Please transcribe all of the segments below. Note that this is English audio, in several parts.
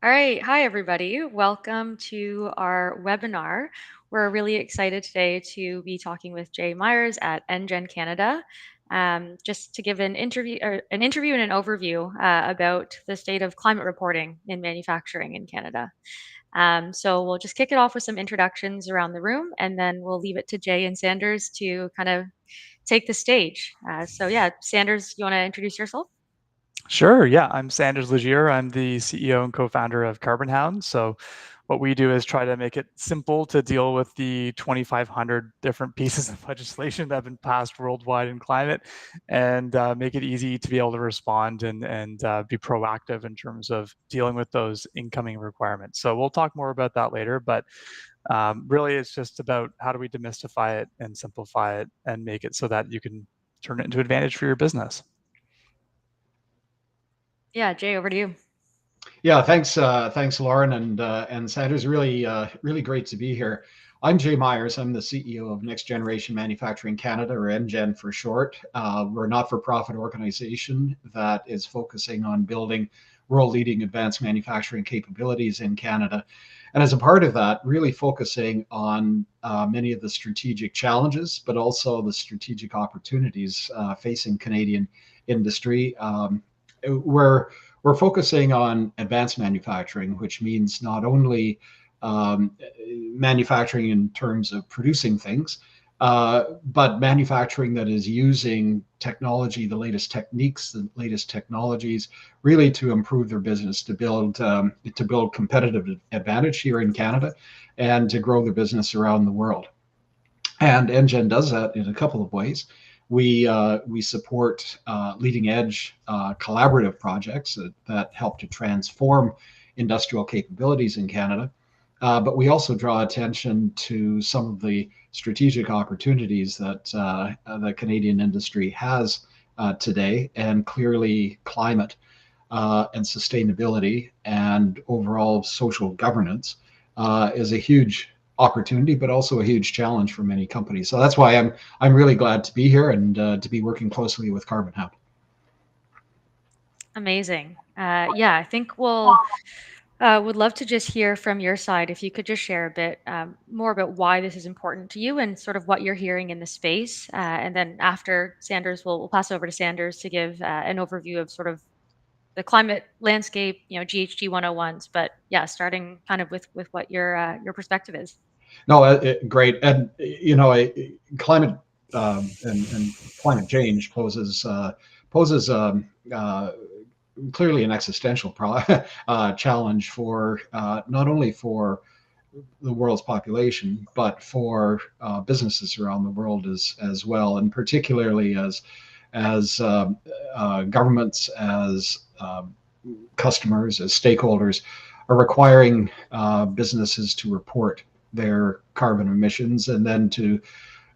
All right. Hi, everybody. Welcome to our webinar. We're really excited today to be talking with Jay Myers at NGen Canada, just to give an interview and an overview about the state of climate reporting in manufacturing in Canada. So we'll just kick it off with some introductions around the room, and then we'll leave it to Jay and Sanders to kind of take the stage. So yeah, Sanders, you want to introduce yourself? Sure. Yeah, I'm Sanders Lazier. I'm the CEO and co-founder of Carbonhound. So, what we do is try to make it simple to deal with the 2,500 different pieces of legislation that have been passed worldwide in climate, and make it easy to be able to respond and be proactive in terms of dealing with those incoming requirements. So we'll talk more about that later, but really, it's just about how do we demystify it and simplify it and make it so that you can turn it into advantage for your business. Yeah, Jay, over to you. Yeah, thanks, Lauren and Sanders. Really great to be here. I'm Jay Myers. I'm the CEO of Next Generation Manufacturing Canada, or NGen for short. We're a not-for-profit organization that is focusing on building world-leading advanced manufacturing capabilities in Canada, and as a part of that, really focusing on many of the strategic challenges, but also the strategic opportunities facing Canadian industry. We're focusing on advanced manufacturing, which means not only um, manufacturing in terms of producing things, but manufacturing that is using technology, the latest techniques, the latest technologies, really to improve their business, to build competitive advantage here in Canada, and to grow their business around the world. And NGen does that in a couple of ways. We support leading edge collaborative projects that help to transform industrial capabilities in Canada. But we also draw attention to some of the strategic opportunities that the Canadian industry has today, and clearly climate and sustainability and overall social governance is a huge opportunity, but also a huge challenge for many companies. So that's why I'm really glad to be here and to be working closely with Carbonhound. Amazing. Yeah, I think we'll would love to just hear from your side if you could just share a bit more about why this is important to you and sort of what you're hearing in the space. And then after Sanders, we'll pass over to Sanders to give an overview of sort of the climate landscape, GHG 101s. But yeah, starting kind of with what your perspective is. No, great. And climate and climate change poses clearly an existential challenge for not only for the world's population, but for businesses around the world as well, and particularly as governments, as customers, as stakeholders are requiring businesses to report their carbon emissions, and then to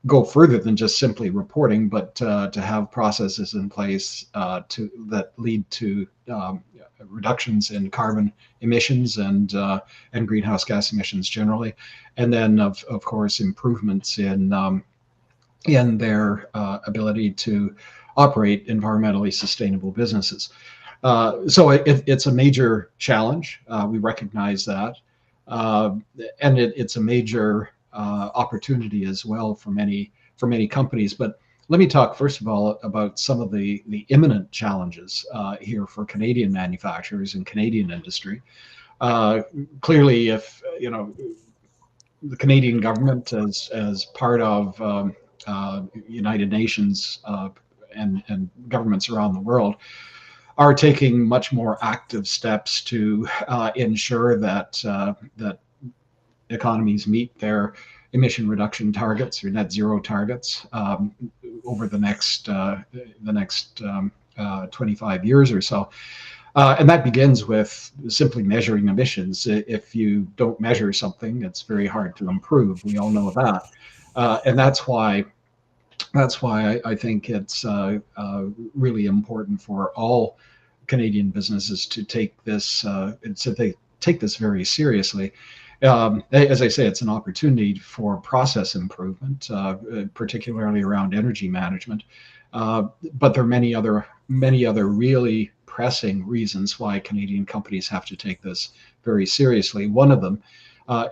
go further than just simply reporting, but to have processes in place that lead to reductions in carbon emissions and greenhouse gas emissions generally, and then of course improvements in their ability to operate environmentally sustainable businesses. So it's a major challenge. We recognize that, uh, and it's a major opportunity as well for many companies. But let me talk first of all about some of the imminent challenges here for Canadian manufacturers and Canadian industry. Uh, Clearly, if the Canadian government, as part of United Nations and governments around the world, are taking much more active steps to ensure that economies meet their emission reduction targets or net zero targets over the next 25 years or so. And that begins with simply measuring emissions. If you don't measure something, it's very hard to improve. We all know that, and that's why I think it's really important for all Canadian businesses to take this very seriously. As I say, it's an opportunity for process improvement, particularly around energy management. But there are many other really pressing reasons why Canadian companies have to take this very seriously. One of them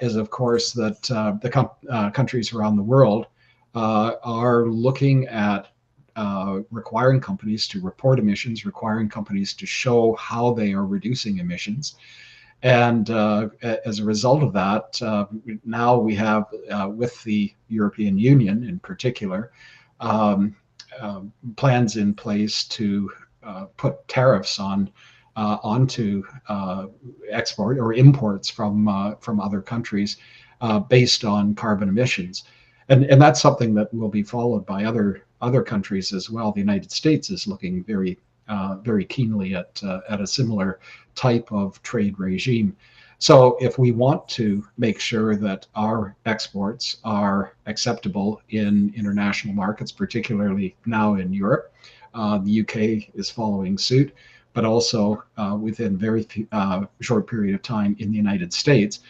is, of course, that countries around the world are looking at requiring companies to report emissions, requiring companies to show how they are reducing emissions. And as a result of that, now we have, with the European Union in particular, um, plans in place to put tariffs onto export or imports from other countries based on carbon emissions, and that's something that will be followed by other countries as well. The United States is looking very keenly at a similar type of trade regime. So if we want to make sure that our exports are acceptable in international markets, particularly now in Europe, the UK is following suit, but also within very short period of time in the United States,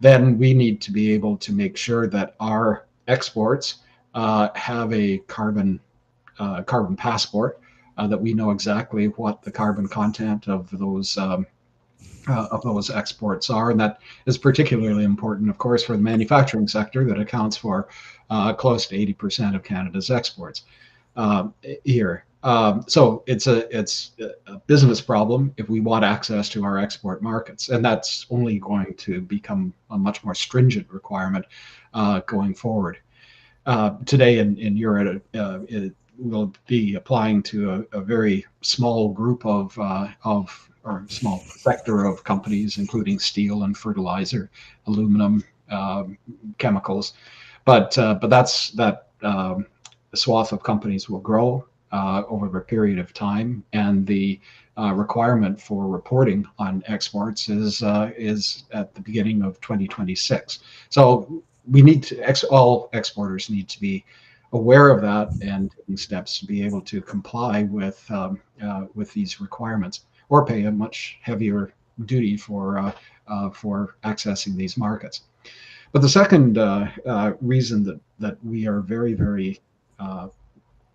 then we need to be able to make sure that our exports have a carbon passport, that we know exactly what the carbon content of those exports are. And that is particularly important, of course, for the manufacturing sector that accounts for close to 80% of Canada's exports here. So it's a business problem if we want access to our export markets, and that's only going to become a much more stringent requirement going forward. Today in Europe, it will be applying to a very small group of or small sector of companies, including steel and fertilizer, aluminum, chemicals. But that swath of companies will grow over a period of time, and the requirement for reporting on exports is at the beginning of 2026. So we need to all exporters need to be aware of that and taking steps to be able to comply with these requirements, or pay a much heavier duty for accessing these markets. But the second reason that we are very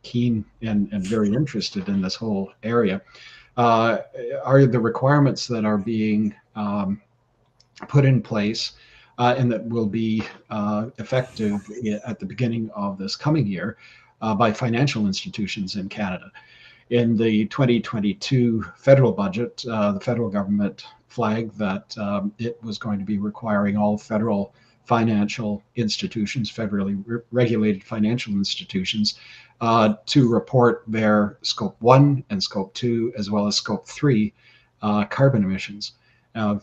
keen and very interested in this whole area are the requirements that are being put in place and that will be effective at the beginning of this coming year by financial institutions in Canada. In the 2022 federal budget, the federal government flagged that it was going to be requiring all federal financial institutions, federally regulated financial institutions, to report their Scope 1 and Scope 2, as well as Scope 3 carbon emissions. I'll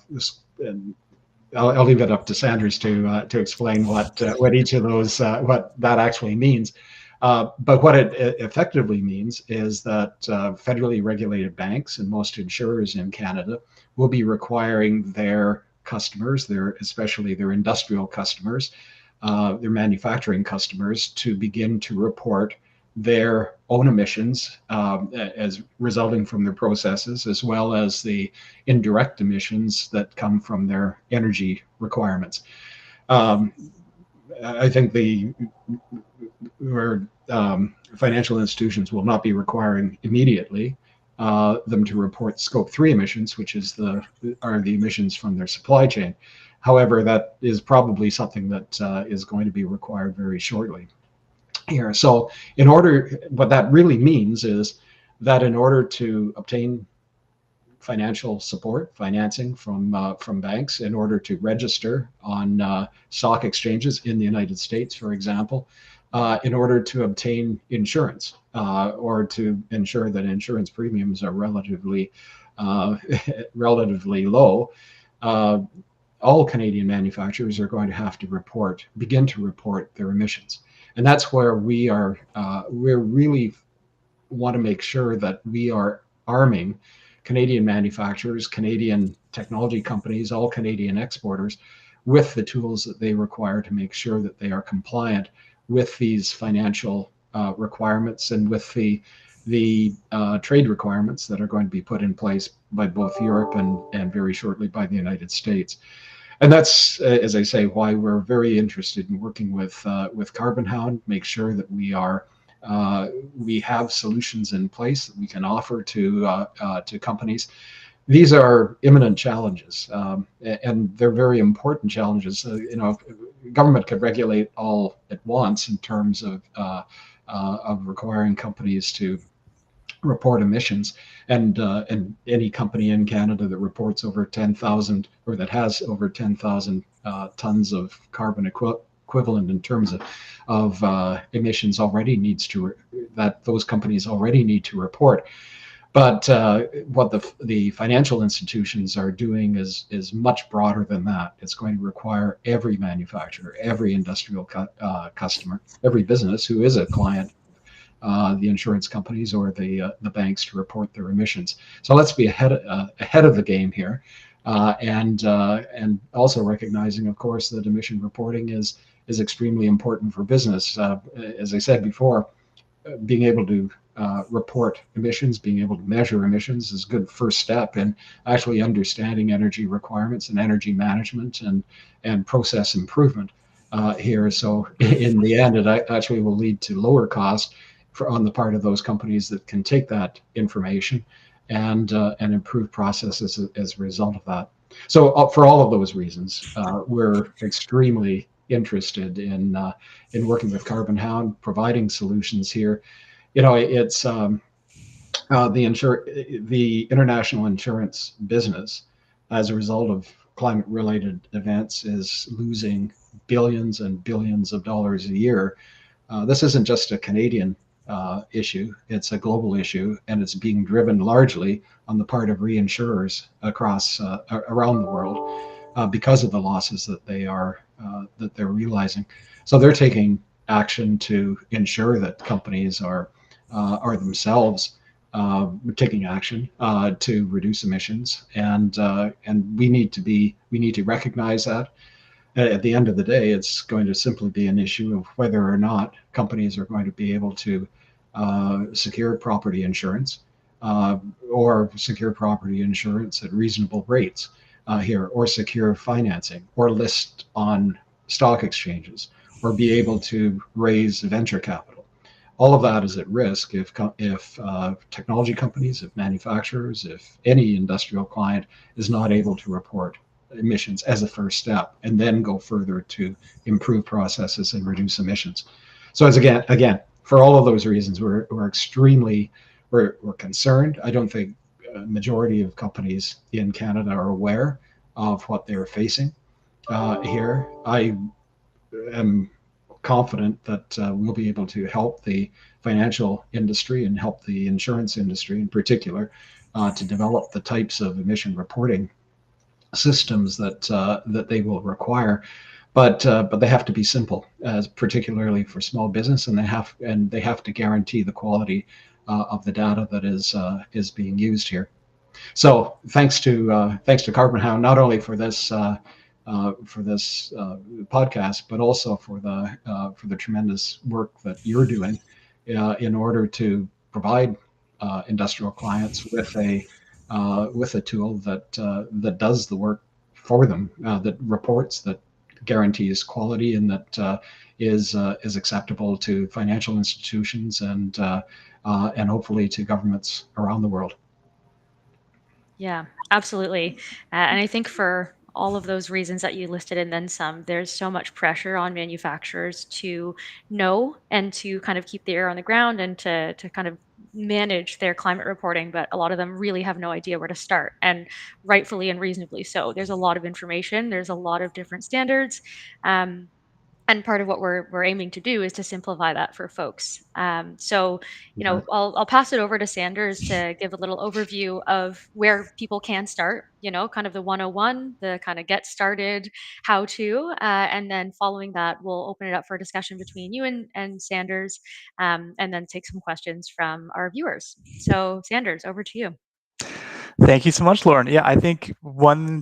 leave it up to Sanders to explain what each of those what that actually means. But what it effectively means is that federally regulated banks and most insurers in Canada will be requiring their customers, especially their industrial customers, their manufacturing customers, to begin to report their own emissions as resulting from their processes, as well as the indirect emissions that come from their energy requirements. I think financial institutions will not be requiring immediately them to report Scope 3 emissions, which are the emissions from their supply chain. However, that is probably something that is going to be required very shortly here. So what that really means is that in order to obtain financial support, financing from banks, in order to register on stock exchanges in the United States, for example, in order to obtain insurance or to ensure that insurance premiums are relatively low, all Canadian manufacturers are going to have to begin to report their emissions. And that's where we really want to make sure that we are arming Canadian manufacturers, Canadian technology companies, all Canadian exporters with the tools that they require to make sure that they are compliant with these financial requirements and with the trade requirements that are going to be put in place by both Europe and very shortly by the United States. And that's, as I say, why we're very interested in working with Carbonhound, make sure that we are we have solutions in place that we can offer to companies. These are imminent challenges, and they're very important challenges. Government could regulate all at once in terms of requiring companies to report emissions, and any company in Canada that reports over 10,000 or that has over 10,000 tons of carbon equivalent in terms of emissions already needs to that those companies already need to report. But what the financial institutions are doing is much broader than that. It's going to require every manufacturer, every industrial customer, every business who is a client, the insurance companies or the banks, to report their emissions. So let's be ahead of the game here, and also recognizing, of course, that emission reporting is extremely important for business. As I said before, being able to report emissions, being able to measure emissions is a good first step in actually understanding energy requirements and energy management and process improvement here. So in the end, it actually will lead to lower cost on the part of those companies that can take that information and improve processes as a result of that. So for all of those reasons, we're extremely interested in working with Carbonhound, providing solutions here. It's the international insurance business, as a result of climate-related events, is losing billions and billions of dollars a year. This isn't just a Canadian issue; it's a global issue, and it's being driven largely on the part of reinsurers across around the world because of the losses that they're realizing. So they're taking action to ensure that companies are themselves taking action to reduce emissions, and we need to recognize that. At the end of the day, it's going to simply be an issue of whether or not companies are going to be able to secure property insurance or secure property insurance at reasonable rates here, or secure financing, or list on stock exchanges, or be able to raise venture capital. All of that is at risk if technology companies, if manufacturers, if any industrial client is not able to report emissions as a first step, and then go further to improve processes and reduce emissions. So as again, for all of those reasons, we're extremely we're concerned. I don't think a majority of companies in Canada are aware of what they're facing here. I am confident that we'll be able to help the financial industry and help the insurance industry in particular to develop the types of emission reporting systems that they will require. But they have to be simple, as particularly for small business, and they have to guarantee the quality of the data that is being used here. So thanks to Carbonhound, not only for this podcast, but also for the tremendous work that you're doing in order to provide industrial clients with a tool that does the work for them, that reports, that guarantees quality, and that is acceptable to financial institutions and hopefully to governments around the world. Yeah, absolutely. And I think for all of those reasons that you listed and then some, there's so much pressure on manufacturers to know and to kind of keep the ear on the ground and to kind of manage their climate reporting, but a lot of them really have no idea where to start, and rightfully and reasonably so. There's a lot of information, there's a lot of different standards. And part of what we're aiming to do is to simplify that for folks. So, I'll pass it over to Sanders to give a little overview of where people can start. Kind of the 101, the kind of get started, how to, and then following that, we'll open it up for a discussion between you and Sanders, and then take some questions from our viewers. So, Sanders, over to you. Thank you so much, Lauren. Yeah, I think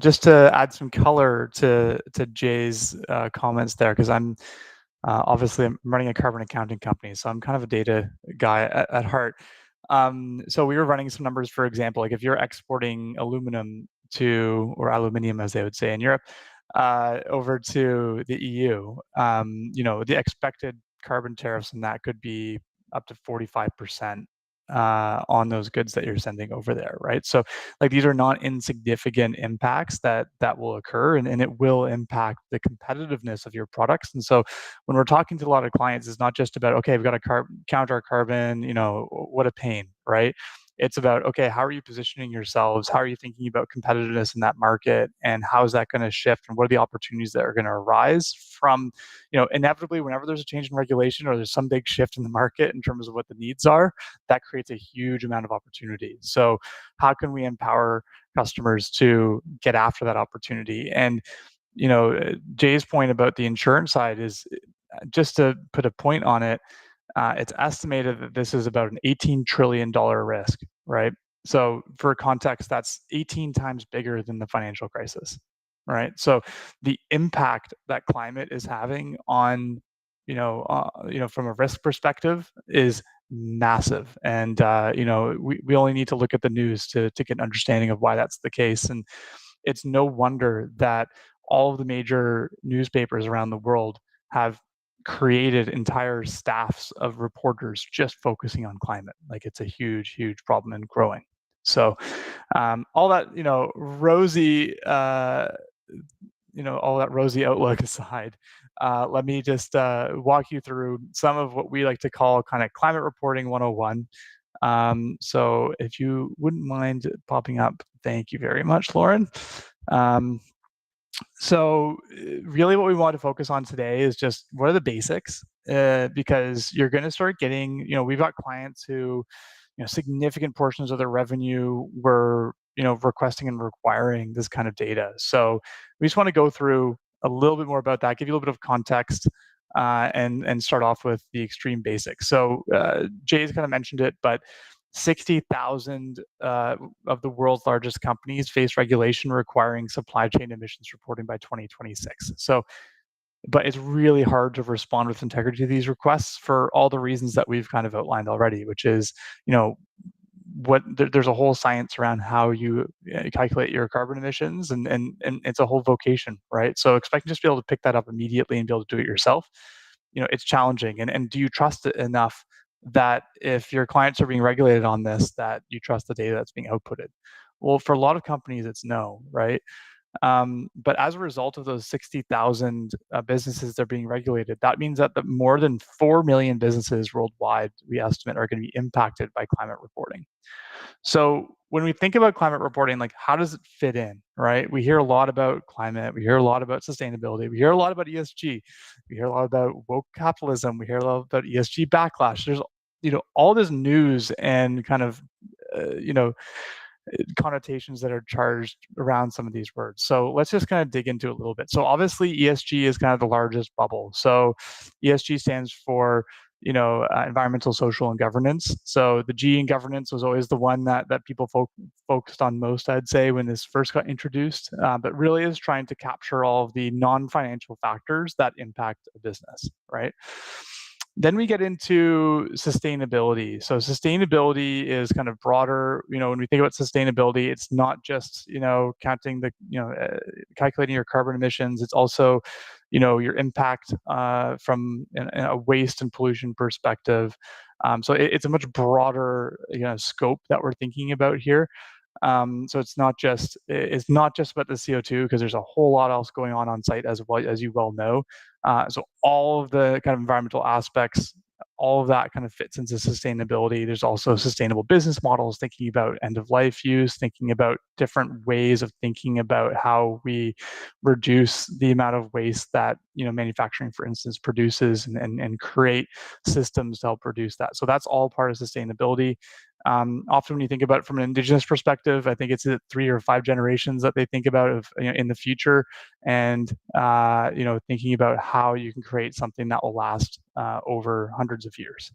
just to add some color to Jay's comments there, because I'm obviously I'm running a carbon accounting company, so I'm kind of a data guy at heart. So we were running some numbers, for example, like if you're exporting aluminum or aluminium, as they would say in Europe, over to the EU, the expected carbon tariffs on that could be up to 45% on those goods that you're sending over there, right? So like these are not insignificant impacts that will occur, and it will impact the competitiveness of your products. And so when we're talking to a lot of clients, it's not just about, okay, we've got to count our carbon, what a pain, right? It's about, okay, how are you positioning yourselves? How are you thinking about competitiveness in that market? And how is that going to shift? And what are the opportunities that are going to arise from, inevitably, whenever there's a change in regulation or there's some big shift in the market in terms of what the needs are, that creates a huge amount of opportunity. So how can we empower customers to get after that opportunity? And, Jay's point about the insurance side is, just to put a point on it, it's estimated that this is about an $18 trillion risk, right? So for context, that's 18 times bigger than the financial crisis, right? So the impact that climate is having on, from a risk perspective is massive. And, we only need to look at the news to get an understanding of why that's the case. And it's no wonder that all of the major newspapers around the world have created entire staffs of reporters just focusing on climate. Like it's a huge, huge problem and growing. So all that, rosy, all that rosy outlook aside, let me just walk you through some of what we like to call kind of climate reporting 101. So if you wouldn't mind popping up, thank you very much, Lauren. So really what we want to focus on today is just what are the basics, because you're going to start getting, we've got clients who, significant portions of their revenue were, requesting and requiring this kind of data. So we just want to go through a little bit more about that, give you a little bit of context, and start off with the extreme basics. So Jay's kind of mentioned it, but 60,000 of the world's largest companies face regulation requiring supply chain emissions reporting by 2026. So, but it's really hard to respond with integrity to these requests for all the reasons that we've kind of outlined already, which is, there's a whole science around how you calculate your carbon emissions, and it's a whole vocation, right? So expecting just to be able to pick that up immediately and be able to do it yourself, it's challenging. And do you trust it enough that if your clients are being regulated on this, that you trust the data that's being outputted? Well, for a lot of companies, it's no, right? But as a result of those 60,000 businesses that are being regulated, that means that the more than 4 million businesses worldwide, we estimate, are going to be impacted by climate reporting. So when we think about climate reporting, like how does it fit in, right? We hear a lot about climate, we hear a lot about sustainability, we hear a lot about ESG, we hear a lot about woke capitalism, we hear a lot about ESG backlash. There's, all this news and kind of, connotations that are charged around some of these words. So let's just kind of dig into it a little bit. So obviously ESG is kind of the largest bubble. So ESG stands for, environmental, social, and governance. So the G in governance was always the one that people focused on most, I'd say, when this first got introduced, but really is trying to capture all of the non-financial factors that impact a business, right? Then we get into sustainability. So sustainability is kind of broader. When we think about sustainability, it's not just, counting the, calculating your carbon emissions. It's also, your impact from a waste and pollution perspective. So it's a much broader, scope that we're thinking about here. So it's not just about the CO2, because there's a whole lot else going on site, as well, as you well know. So all of the kind of environmental aspects, all of that kind of fits into sustainability. There's also sustainable business models, thinking about end of life use, thinking about different ways of thinking about how we reduce the amount of waste that manufacturing, for instance, produces, and create systems to help reduce that. So that's all part of sustainability. Often when you think about it from an Indigenous perspective, I think it's 3 or 5 generations that they think about in the future, and thinking about how you can create something that will last over hundreds of years.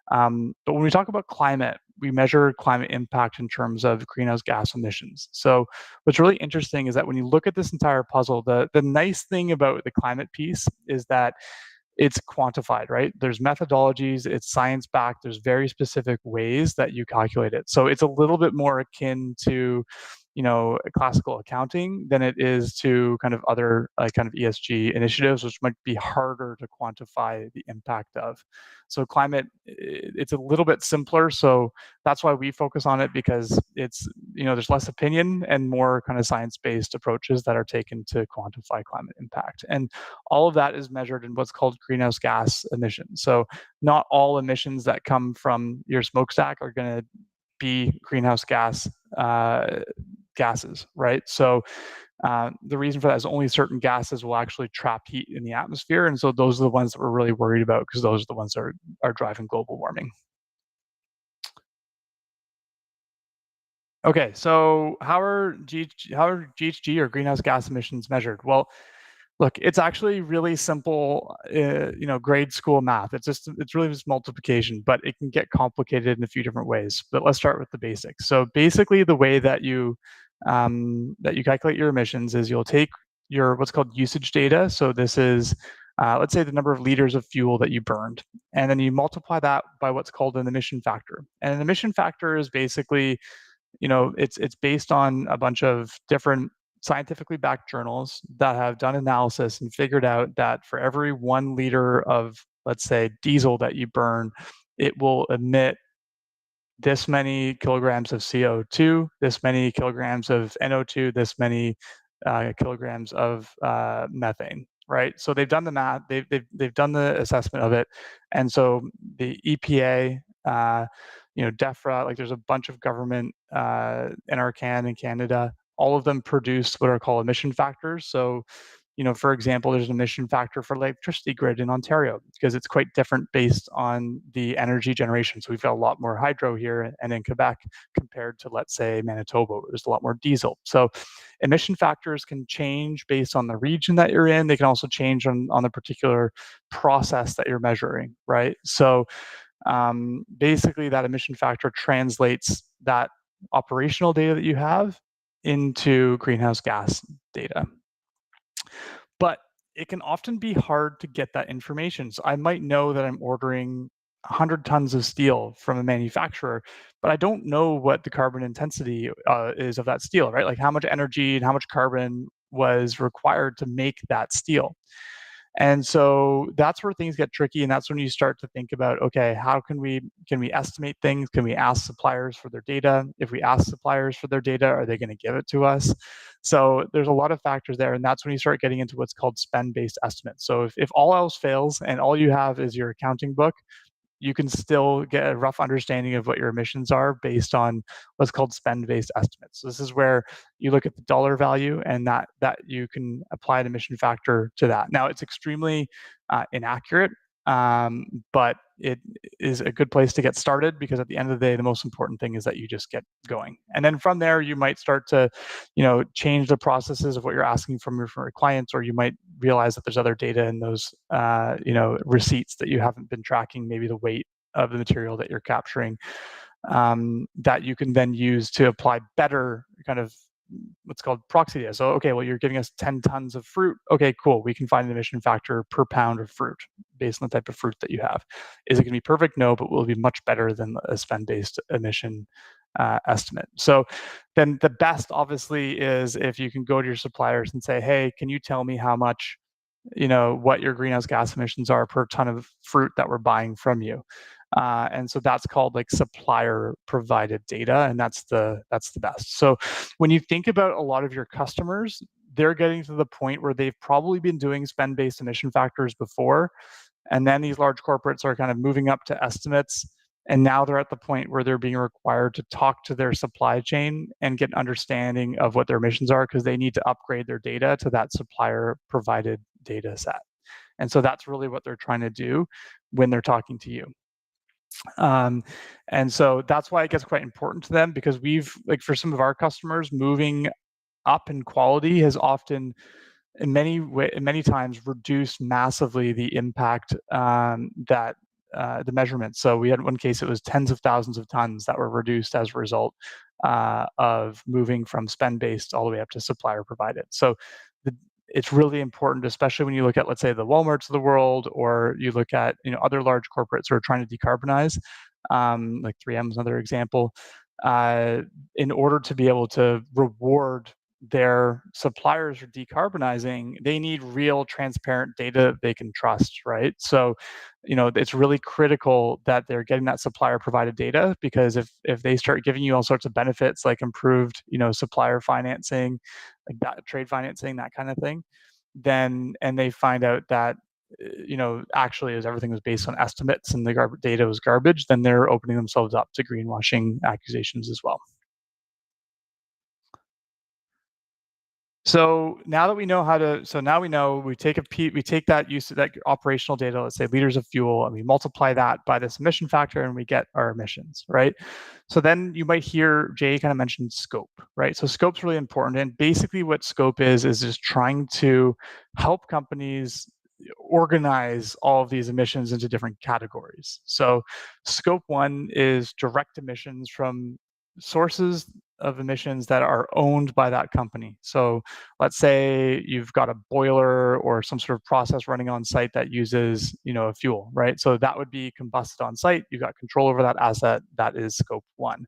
But when we talk about climate, we measure climate impact in terms of greenhouse gas emissions. So what's really interesting is that when you look at this entire puzzle, the nice thing about the climate piece is that it's quantified, right? There's methodologies, it's science-backed, there's very specific ways that you calculate it. So it's a little bit more akin to classical accounting than it is to kind of other kind of ESG initiatives, which might be harder to quantify the impact of. So climate, it's a little bit simpler. So that's why we focus on it, because it's, there's less opinion and more kind of science-based approaches that are taken to quantify climate impact. And all of that is measured in what's called greenhouse gas emissions. So not all emissions that come from your smokestack are going to be greenhouse gases, right? So the reason for that is only certain gases will actually trap heat in the atmosphere. And so those are the ones that we're really worried about, because those are the ones that are driving global warming. Okay, so how are GHG or greenhouse gas emissions measured? Well, look, it's actually really simple, grade school math. It's really just multiplication, but it can get complicated in a few different ways. But let's start with the basics. So basically, the way that you calculate your emissions is you'll take your what's called usage data. So this is let's say the number of liters of fuel that you burned, and then you multiply that by what's called an emission factor. And an emission factor is basically, it's based on a bunch of different scientifically backed journals that have done analysis and figured out that for every 1 liter of, let's say, diesel that you burn, it will emit this many kilograms of CO2, this many kilograms of NO2, this many kilograms of methane, right? So they've done the math, they've done the assessment of it, and so the EPA, DEFRA, like there's a bunch of government, NRCan in Canada, all of them produce what are called emission factors. So for example, there's an emission factor for electricity grid in Ontario because it's quite different based on the energy generation. So we've got a lot more hydro here and in Quebec compared to, let's say, Manitoba, where there's a lot more diesel. So emission factors can change based on the region that you're in. They can also change on the particular process that you're measuring, right? So basically that emission factor translates that operational data that you have into greenhouse gas data. But it can often be hard to get that information. So I might know that I'm ordering 100 tons of steel from a manufacturer, but I don't know what the carbon intensity is of that steel, right? Like how much energy and how much carbon was required to make that steel. And so that's where things get tricky, and that's when you start to think about, okay, how can we estimate things? Can we ask suppliers for their data? If we ask suppliers for their data, are they going to give it to us? So there's a lot of factors there, and that's when you start getting into what's called spend-based estimates. So if all else fails and all you have is your accounting book, you can still get a rough understanding of what your emissions are based on what's called spend-based estimates. So this is where you look at the dollar value and that you can apply an emission factor to that. Now, it's extremely inaccurate, but it is a good place to get started, because at the end of the day, the most important thing is that you just get going. And then from there, you might start to, change the processes of what you're asking from your clients, or you might realize that there's other data in those, receipts that you haven't been tracking, maybe the weight of the material that you're capturing, that you can then use to apply better kind of what's called proxy data. So, okay, well, you're giving us 10 tons of fruit. Okay, cool. We can find an emission factor per pound of fruit based on the type of fruit that you have. Is it going to be perfect? No, but will be much better than a spend-based emission estimate. So then the best, obviously, is if you can go to your suppliers and say, hey, can you tell me how much, what your greenhouse gas emissions are per ton of fruit that we're buying from you. And so that's called like supplier provided data, and that's the best. So when you think about a lot of your customers, they're getting to the point where they've probably been doing spend-based emission factors before, and then these large corporates are kind of moving up to estimates, and now they're at the point where they're being required to talk to their supply chain and get an understanding of what their emissions are, because they need to upgrade their data to that supplier provided data set. And so that's really what they're trying to do when they're talking to you. And so that's why it gets quite important to them, because we've, like, for some of our customers, moving up in quality has often, in many times, reduced massively the impact that the measurements. So we had one case, it was tens of thousands of tons that were reduced as a result of moving from spend-based all the way up to supplier provided. So it's really important, especially when you look at, let's say, the Walmarts of the world, or you look at other large corporates who are trying to decarbonize, like 3M is another example. in order to be able to reward their suppliers for decarbonizing, they need real transparent data they can trust, right? So, it's really critical that they're getting that supplier provided data, because if they start giving you all sorts of benefits like improved, supplier financing, like that trade financing, that kind of thing, then and they find out that actually as everything was based on estimates and the data was garbage, then they're opening themselves up to greenwashing accusations as well. So now that we know we take that operational data, let's say liters of fuel, and we multiply that by this emission factor, and we get our emissions, right? So then you might hear Jay kind of mention scope, right? So scope's really important, and basically what scope is just trying to help companies organize all of these emissions into different categories. So scope 1 is direct emissions from sources of emissions that are owned by that company. So let's say you've got a boiler or some sort of process running on site that uses, a fuel, right? So that would be combusted on site. You've got control over that asset. That is scope 1.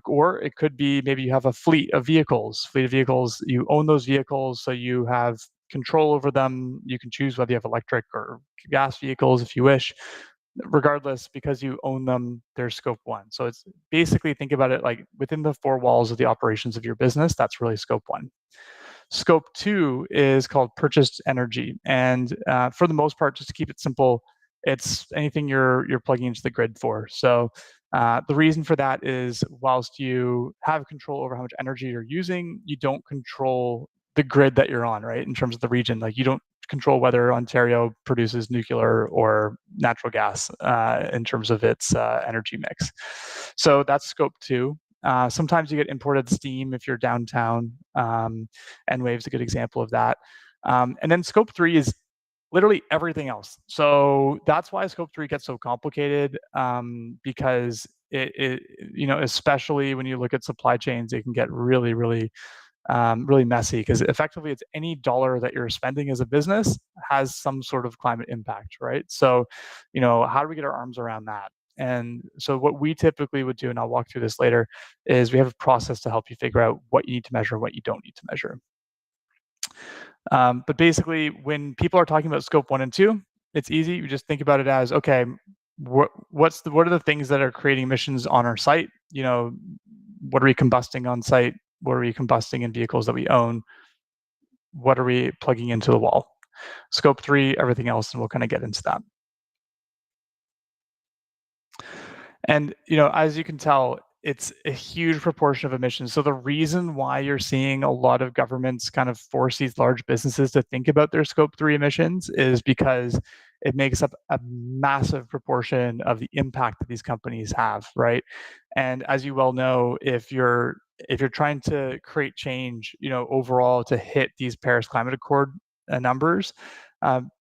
Or it could be maybe you have a fleet of vehicles. You own those vehicles, so you have control over them. You can choose whether you have electric or gas vehicles if you wish. Regardless, because you own them, they're scope 1. So it's basically, think about it like within the 4 walls of the operations of your business, that's really scope 1. Scope 2 is called purchased energy. And for the most part, just to keep it simple, it's anything you're plugging into the grid for. So the reason for that is, whilst you have control over how much energy you're using, you don't control the grid that you're on, right? In terms of the region, like you don't control whether Ontario produces nuclear or natural gas in terms of its energy mix. So that's scope 2. Sometimes you get imported steam if you're downtown. Enwave's a good example of that. And then scope 3 is literally everything else. So that's why scope 3 gets so complicated, because it especially when you look at supply chains, it can get really, really really messy, because effectively it's any dollar that you're spending as a business has some sort of climate impact, right? So, how do we get our arms around that? And so what we typically would do, and I'll walk through this later, is we have a process to help you figure out what you need to measure and what you don't need to measure. But basically, when people are talking about scope 1 and 2, it's easy. You just think about it as, okay, what are the things that are creating emissions on our site? What are we combusting on site? What are we combusting in vehicles that we own? What are we plugging into the wall? Scope 3, everything else, and we'll kind of get into that. And, as you can tell, it's a huge proportion of emissions. So the reason why you're seeing a lot of governments kind of force these large businesses to think about their scope 3 emissions is because it makes up a massive proportion of the impact that these companies have, right? And as you well know, if you're trying to create change, overall to hit these Paris Climate Accord numbers,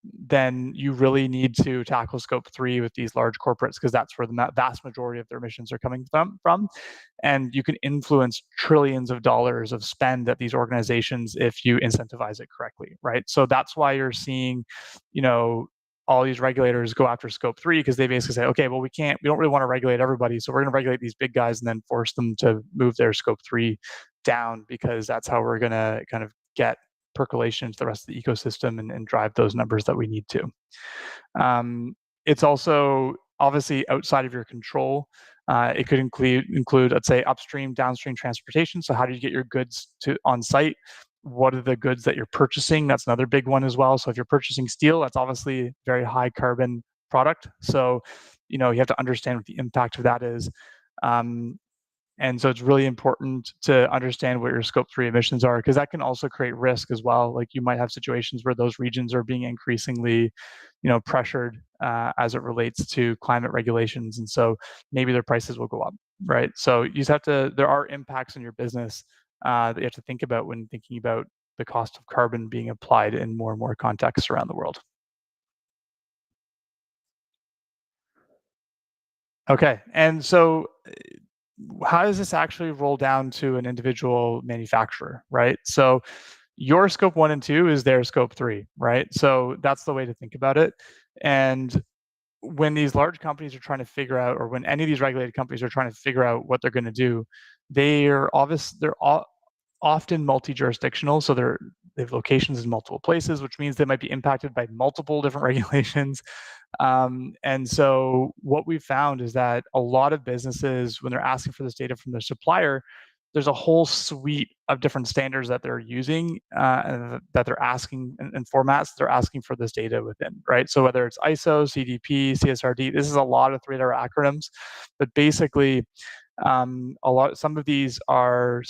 then you really need to tackle scope 3 with these large corporates, because that's where the vast majority of their emissions are coming from. And you can influence trillions of dollars of spend at these organizations if you incentivize it correctly, right? So that's why you're seeing, all these regulators go after scope 3, because they basically say, okay, well, we don't really want to regulate everybody, so we're going to regulate these big guys and then force them to move their scope 3 down, because that's how we're going to kind of get percolation into the rest of the ecosystem and drive those numbers that we need to. It's also obviously outside of your control. It could include, let's say, upstream, downstream transportation. So how do you get your goods on site? What are the goods that you're purchasing? That's another big one as well. So if you're purchasing steel, that's obviously a very high carbon product. So, you have to understand what the impact of that is. And so it's really important to understand what your scope 3 emissions are, because that can also create risk as well. Like you might have situations where those regions are being increasingly, pressured as it relates to climate regulations. And so maybe their prices will go up, right? So you just there are impacts on your business that you have to think about when thinking about the cost of carbon being applied in more and more contexts around the world. Okay, and so how does this actually roll down to an individual manufacturer, right? So your scope 1 and 2 is their scope 3, right? So that's the way to think about it. And when these large companies are trying to figure out, or when any of these regulated companies are trying to figure out what they're going to do, they're often multi-jurisdictional, so they have locations in multiple places, which means they might be impacted by multiple different regulations. And so what we've found is that a lot of businesses, when they're asking for this data from their supplier, there's a whole suite of different standards that they're using, that they're asking, and formats they're asking for this data within, right? So whether it's ISO, CDP, CSRD, this is a lot of three-letter acronyms, but basically, some of these are,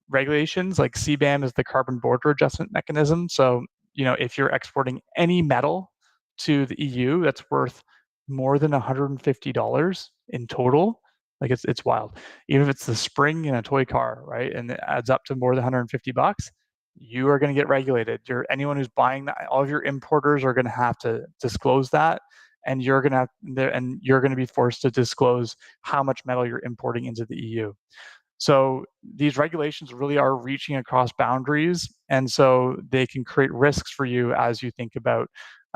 regulations. Like CBAM is the Carbon Border Adjustment Mechanism. So, if you're exporting any metal to the EU that's worth more than $150 in total, like it's wild. Even if it's the spring in a toy car, right, and it adds up to more than $150, you are going to get regulated. Anyone who's buying that, all of your importers are going to have to disclose that, and you're going to be forced to disclose how much metal you're importing into the EU. So these regulations really are reaching across boundaries, and so they can create risks for you as you think about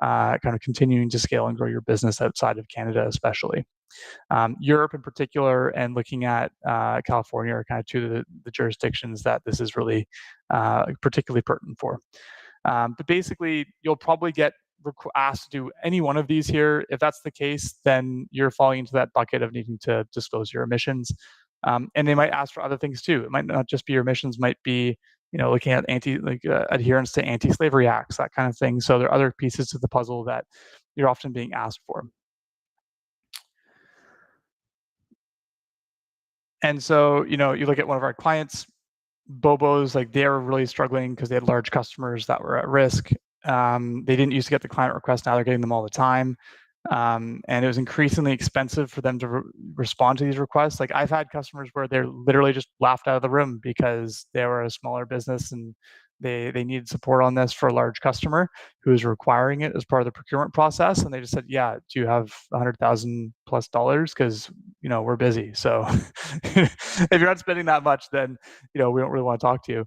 kind of continuing to scale and grow your business outside of Canada, especially. Europe in particular, and looking at California, are kind of two of the jurisdictions that this is really particularly pertinent for. But basically, you'll probably get asked to do any one of these here. If that's the case, then you're falling into that bucket of needing to disclose your emissions. And they might ask for other things too. It might not just be your emissions, might be looking at adherence to anti-slavery acts, that kind of thing. So there are other pieces to the puzzle that you're often being asked for. And so, you look at one of our clients, Bobo's, like they were really struggling because they had large customers that were at risk. They didn't used to get the client requests. Now they're getting them all the time. And it was increasingly expensive for them to respond to these requests. Like I've had customers where they're literally just laughed out of the room because they were a smaller business and they needed support on this for a large customer who was requiring it as part of the procurement process. And they just said, yeah, do you have $100,000+ because we're busy. So if you're not spending that much, then we don't really want to talk to you.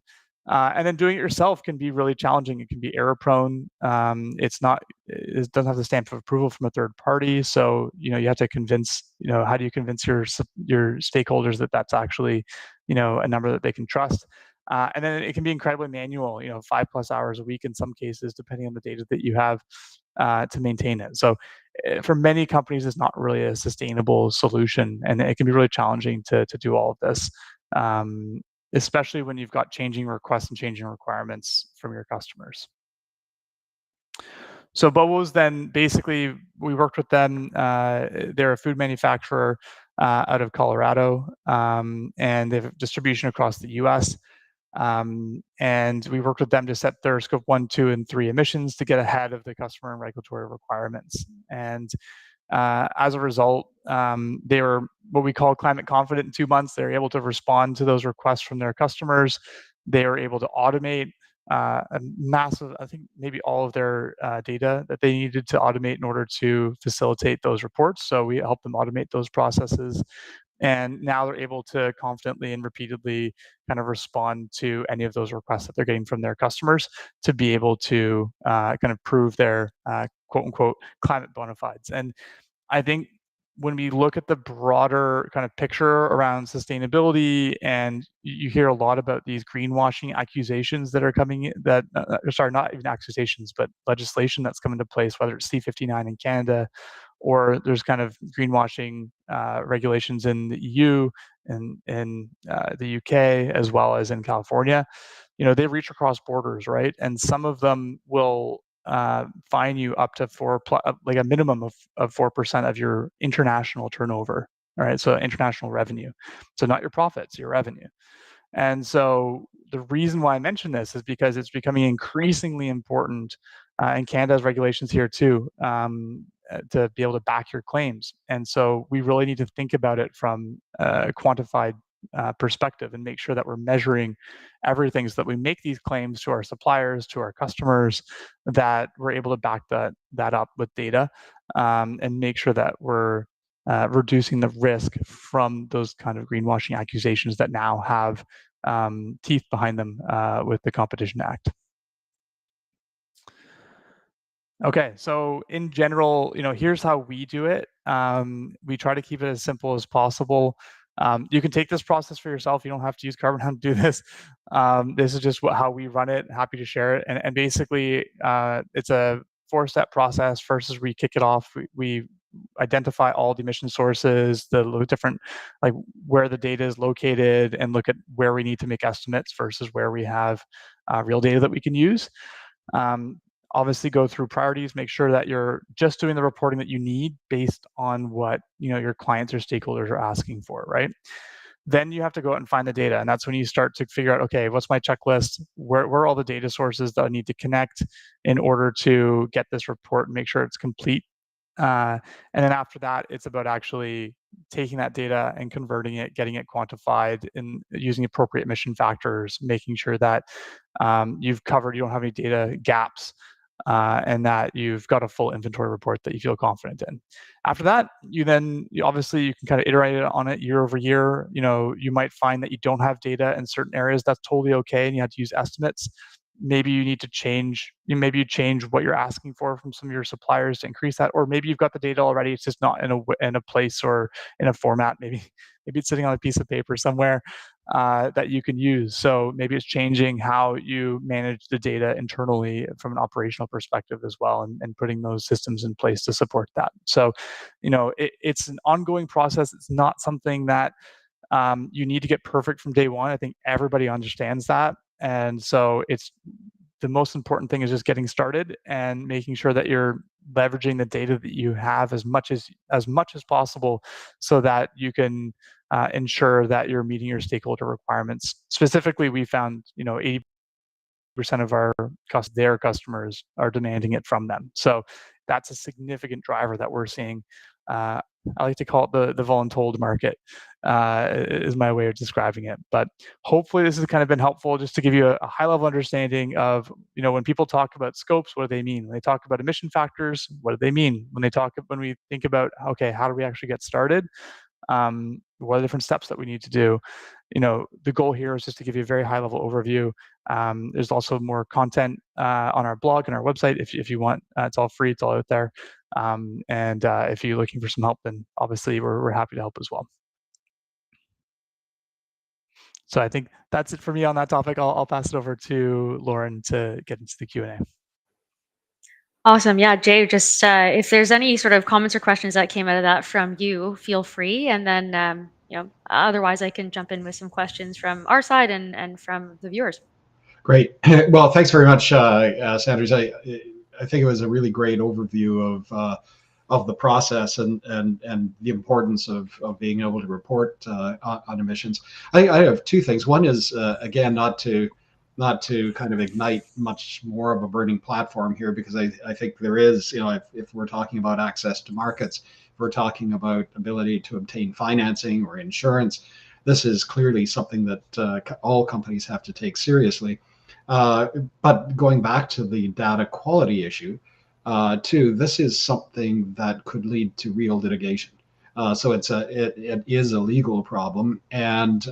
And then doing it yourself can be really challenging. It can be error prone. It doesn't have the stamp of approval from a third party. So, you have to convince, how do you convince your stakeholders that that's actually, a number that they can trust? And then it can be incredibly manual, 5+ hours a week in some cases, depending on the data that you have to maintain it. So for many companies, it's not really a sustainable solution, and it can be really challenging to do all of this. Especially when you've got changing requests and changing requirements from your customers. So Bobo's, then basically we worked with them. They're a food manufacturer out of Colorado, and they have distribution across the US. And we worked with them to set their scope 1, 2, and 3 emissions to get ahead of the customer and regulatory requirements. And as a result, they were what we call climate confident in 2 months. They were able to respond to those requests from their customers. They were able to automate a massive, I think maybe all of their data that they needed to automate in order to facilitate those reports. So we helped them automate those processes. And now they're able to confidently and repeatedly kind of respond to any of those requests that they're getting from their customers to be able to kind of prove their quote unquote climate bona fides. And I think when we look at the broader kind of picture around sustainability, and you hear a lot about these greenwashing accusations that are coming, sorry, not even accusations, but legislation that's come into place, whether it's C-59 in Canada, or there's kind of greenwashing regulations in the EU and in the UK, as well as in California. They reach across borders, right? And some of them will fine you up to like a minimum of 4% of your international turnover, right? So international revenue. So not your profits, your revenue. And so the reason why I mention this is because it's becoming increasingly important, and Canada has regulations here too, to be able to back your claims. And so we really need to think about it from a quantified perspective and make sure that we're measuring everything so that we make these claims to our suppliers, to our customers, that we're able to back that up with data, and make sure that we're reducing the risk from those kind of greenwashing accusations that now have teeth behind them with the Competition Act. Okay, so in general, here's how we do it. We try to keep it as simple as possible. You can take this process for yourself. You don't have to use Carbonhound to do this. This is just how we run it. Happy to share it. And basically, it's a 4-step process. First is we kick it off. We identify all the emission sources, the different, like where the data is located, and look at where we need to make estimates versus where we have real data that we can use. Um, Obviously go through priorities, make sure that you're just doing the reporting that you need based on what your clients or stakeholders are asking for, right? Then you have to go out and find the data, and that's when you start to figure out, okay, what's my checklist? Where are all the data sources that I need to connect in order to get this report and make sure it's complete? And then after that, it's about actually taking that data and converting it, getting it quantified, and using appropriate emission factors, making sure that you've covered, you don't have any data gaps, and that you've got a full inventory report that you feel confident in. After that, obviously you can kind of iterate on it year over year. You might find that you don't have data in certain areas. That's totally okay, and you have to use estimates. Maybe you need to change. Maybe you change what you're asking for from some of your suppliers to increase that, or maybe you've got the data already. It's just not in a place or in a format. Maybe it's sitting on a piece of paper somewhere that you can use. So maybe it's changing how you manage the data internally from an operational perspective as well, and putting those systems in place to support that. So, it's an ongoing process. It's not something that you need to get perfect from day one. I think everybody understands that. And so it's the most important thing is just getting started and making sure that you're leveraging the data that you have as much as possible, so that you can ensure that you're meeting your stakeholder requirements. Specifically, we found 80% of their customers are demanding it from them. So that's a significant driver that we're seeing. I like to call it the voluntold market, is my way of describing it. But hopefully this has kind of been helpful, just to give you a high level understanding of, when people talk about scopes, what do they mean? When they talk about emission factors, what do they mean? When we think about, okay, how do we actually get started? What are the different steps that we need to do? The goal here is just to give you a very high level overview. There's also more content on our blog and our website if you want. It's all free, it's all out there. And if you're looking for some help, then obviously we're happy to help as well. So I think that's it for me on that topic. I'll pass it over to Lauren to get into the Q&A. Awesome. Yeah, Jay, just if there's any sort of comments or questions that came out of that from you, feel free. And then, otherwise I can jump in with some questions from our side and from the viewers. Great. Well, thanks very much, Sanders. I think it was a really great overview of the process and the importance of being able to report on emissions. I have two things. One is again, not to kind of ignite much more of a burning platform here, because I think there is, if we're talking about access to markets, if we're talking about ability to obtain financing or insurance, this is clearly something that all companies have to take seriously. But going back to the data quality issue, too, this is something that could lead to real litigation. So it is a legal problem, and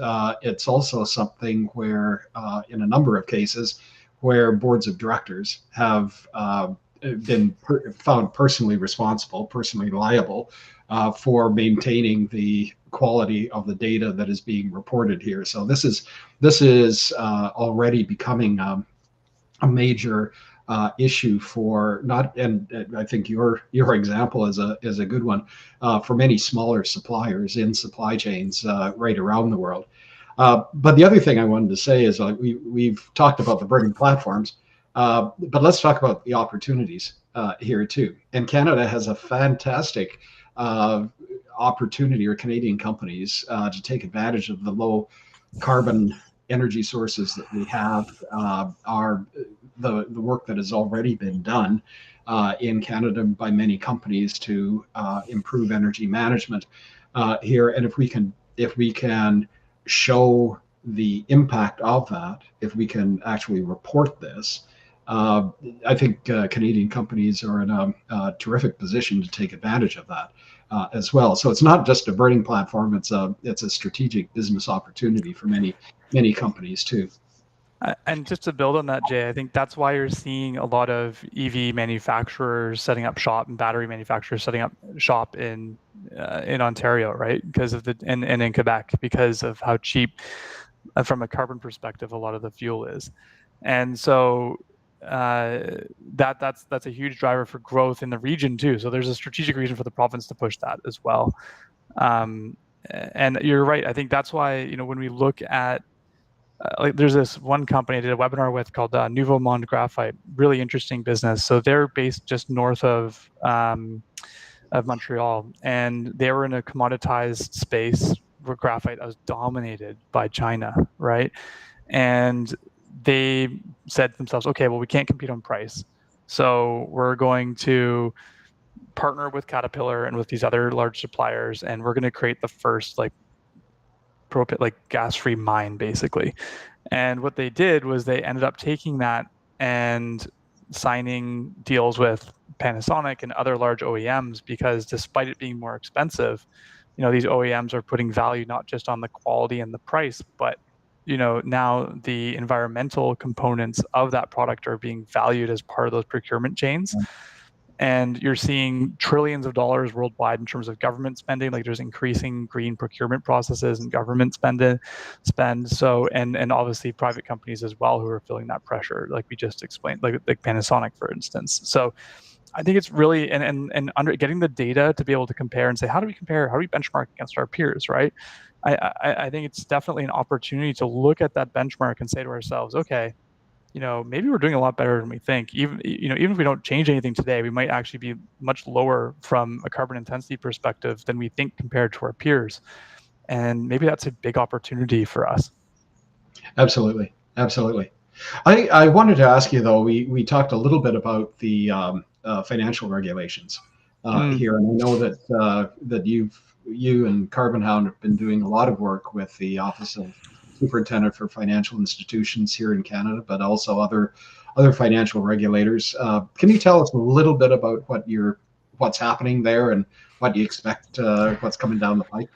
it's also something where, in a number of cases, where boards of directors have been found personally responsible, personally liable for maintaining the quality of the data that is being reported here. So this is already becoming a major issue for not, and I think your example is a good one for many smaller suppliers in supply chains right around the world. But the other thing I wanted to say is we've talked about the burning platforms, but let's talk about the opportunities here too. And Canada has a fantastic opportunity, or Canadian companies, to take advantage of the low carbon energy sources that we have, are the work that has already been done in Canada by many companies to improve energy management here. And if we can show the impact of that, if we can actually report this, I think Canadian companies are in a terrific position to take advantage of that as well. So it's not just a burning platform; it's a strategic business opportunity for many companies too. And just to build on that, Jay, I think that's why you're seeing a lot of EV manufacturers setting up shop and battery manufacturers setting up shop in Ontario, right? Because of and in Quebec, because of how cheap, from a carbon perspective, a lot of the fuel is. And so that's a huge driver for growth in the region too. So there's a strategic reason for the province to push that as well. And you're right. I think that's why, when we look at like, there's this one company I did a webinar with called Nouveau Monde Graphite, really interesting business. So they're based just north of Montreal, and they were in a commoditized space where graphite was dominated by China, right? And they said to themselves, okay, well, we can't compete on price, so we're going to partner with Caterpillar and with these other large suppliers, and we're going to create the first like gas-free mine, basically. And what they did was they ended up taking that and signing deals with Panasonic and other large OEMs, because despite it being more expensive, these OEMs are putting value not just on the quality and the price, but now the environmental components of that product are being valued as part of those procurement chains. And you're seeing trillions of dollars worldwide in terms of government spending. Like, there's increasing green procurement processes and government spend. So, and obviously private companies as well who are feeling that pressure, like we just explained, like Panasonic, for instance. So I think it's really and under getting the data to be able to compare and say, how do we compare? How do we benchmark against our peers, right? I think it's definitely an opportunity to look at that benchmark and say to ourselves, okay, maybe we're doing a lot better than we think. Even if we don't change anything today, we might actually be much lower from a carbon intensity perspective than we think compared to our peers. And maybe that's a big opportunity for us. Absolutely. I wanted to ask you, though, we talked a little bit about the financial regulations here, and I know that you and Carbonhound have been doing a lot of work with the Office of Superintendent for Financial Institutions here in Canada, but also other financial regulators. Can you tell us a little bit about what's happening there and what you expect, what's coming down the pipe?